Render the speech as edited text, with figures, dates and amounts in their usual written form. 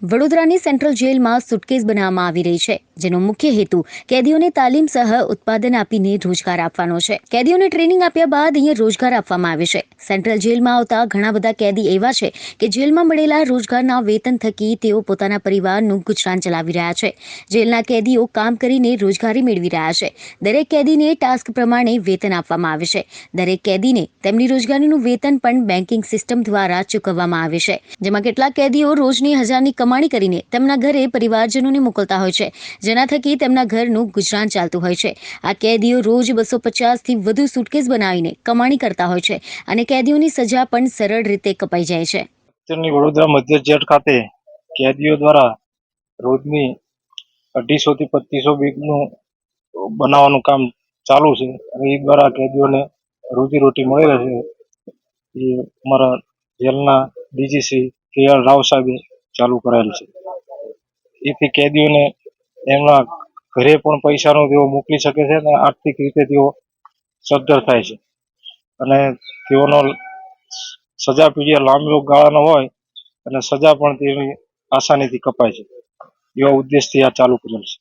વડોદરાની સેન્ટ્રલ જેલમાં સુટકેસ બનાવવામાં આવી રહી છે, જેનો મુખ્ય હેતુ કેદીઓને તાલીમ સહ ઉત્પાદન આપીને રોજગાર આપવાનો છે. કેદીઓને ટ્રેનિંગ આપ્યા બાદ અહીંયા રોજગાર આપવામાં આવે છે. સેન્ટ્રલ જેલમાં આવતા ઘણા બધા કેદી એવા છે કે જેલમાં મળેલા રોજગારના વેતન થકી તેઓ પોતાના પરિવારનું ગુજરાન ચલાવી રહ્યા છે. જેલના કેદીઓ કામ કરીને રોજગારી મેળવી રહ્યા છે. દરેક કેદીને ટાસ્ક પ્રમાણે વેતન આપવામાં આવે છે. દરેક કેદીને તેમની રોજગારીનું વેતન પણ બેન્કિંગ સિસ્ટમ દ્વારા ચૂકવવામાં આવે છે, જેમાં કેટલાક કેદીઓ રોજની 1000ની કમાણી કરીને તેમના ઘરે પરિવારજનોને મોકલતા હોય છે, જેના થકી તેમના ઘરનું ગુજરાન ચાલતું હોય છે. આ કેદીઓ રોજ 250થી વધુ સુટકેસ બનાવીને કમાણી કરતા હોય છે અને કેદીઓની સજા પણ સરળ રીતે કપાઈ જાય છે. વડોદરા મધ્ય જેલ ખાતે કેદીઓ દ્વારા રોજની 250 થી 2500 બેગનું બનાવવાનું કામ ચાલુ છે અને એ દ્વારા કેદીઓને રોજીરોટી મળી રહે છે. એ અમારા જેલના ડીજીસી કે.આર. રાવ સાહેબે ચાલુ કરાયેલ છે. એથી કેદીઓને એમના ઘરે પણ પૈસાનો તેઓ મોકલી શકે છે અને આર્થિક રીતે તેઓ સદ્ધર થાય છે અને તેઓનો સજા પીડિયા લાંબો ગાળાનો હોય અને સજા પણ તેની આસાનીથી કપાય છે. એવા ઉદ્દેશથી આ ચાલુ કરેલ છે.